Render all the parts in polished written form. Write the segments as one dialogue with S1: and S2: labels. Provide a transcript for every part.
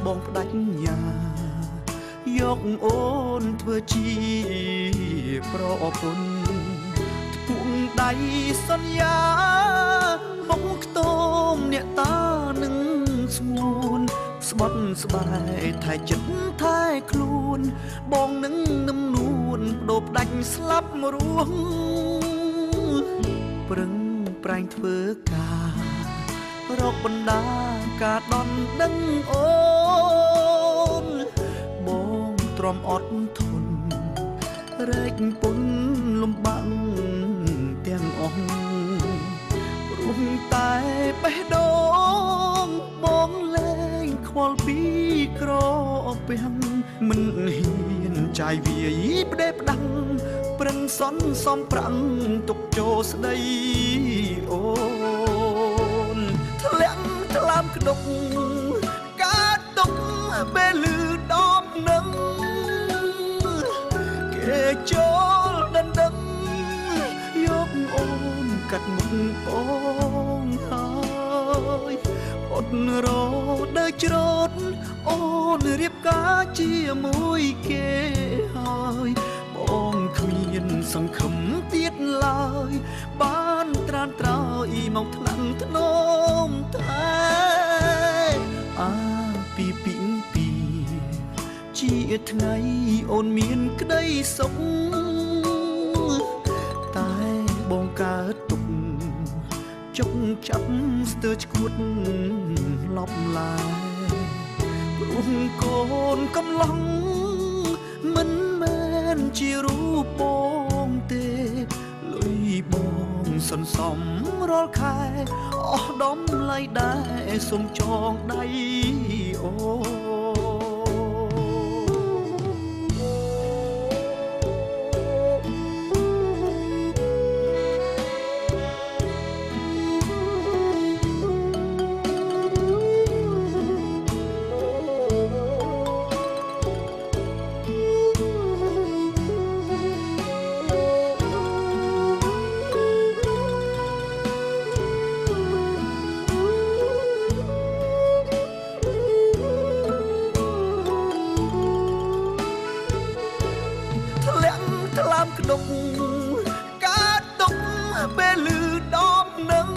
S1: បងផ្ដាច់ញ៉ាយកអូនធ្វើជាប្រពន្ធពួងដៃសន្យាបងខ្ទមអ្នកតានឹងស្ងួនស្បត់ស្បែកថែចិត្តថែខ្លួនបងនឹងនឹមនួនបដូរផ្ដាច់ស្លាប់រស់ប្រឹងប្រែងធ្វើការរកបណ្ដាការដន់ដឹងអូនបងទ្រាំអត់ធន់រែកពុនលំបាំងទាំងអស់ព្រោះតែបេះដូងបងលែងខ្វល់ពីក្រពាំងមិនហ៊ានចាយវាយផ្ដេផ្ដាំងប្រឹងសន់សំប្រាំងទុកចូលស្ដីអូនធ្លាក់ថ្លើមក្តុកកើតទុកពេលឮដំនឹងគេចូលដណ្ដឹងយកអូនកាត់មុខបងហើយអត់រដើរច្រូតអូនរៀបការជាមួយគេហើយបងគ្មានសង្ឃឹមទៀតឡើយបានត្រានត្រោយមកថ្នាំងធ្នមតែអាពីជាថ្ងៃអូនមានក្តីសុខតែបងកើតទុកចុកចាប់ស្ទើរឈួតលប់ឡាយព្រោះកូនកំឡុងមិនមែនជារូបបងទេលុយបងសន្សំរាល់ខែអស់ដំឡៃដែរសុំចងដៃអូថ្លើមក្តុកកើតទុកពេលឮដំនឹង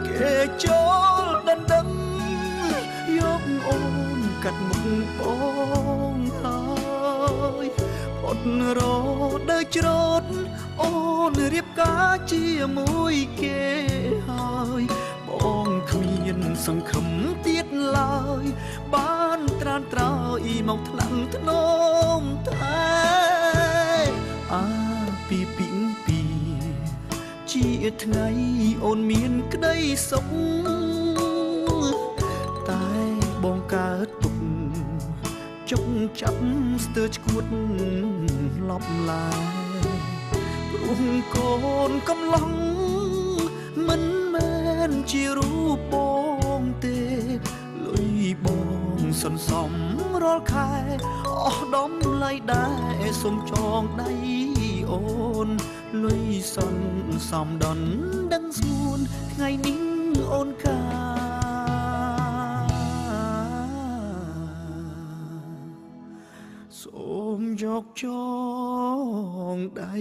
S1: គេចូលដណ្ដឹងយកអូនកាត់មុខបងហើយអត់រដើរច្រូតអូនរៀបការជាមួយគេហើយបងគ្មានសង្ឃឹមទៀតឡើយបានត្រានត្រោយមកថ្នាំងធ្នមតែអាពីជាថ្ងៃអូនមានក្តីសុខតែបងកើតទុកចុកចាប់ស្ទើរឈួតលប់ឡាយព្រោះកូនកំឡុងមិនមែនជារូបបងទេលុយបងសន្សំរាល់ខែអស់ដំឡៃដែរសុំចងដៃអូនលុយសន្សំដន់ដឹងស្ងួនថ្ងៃនេះអូនកាសូមយកចងដៃ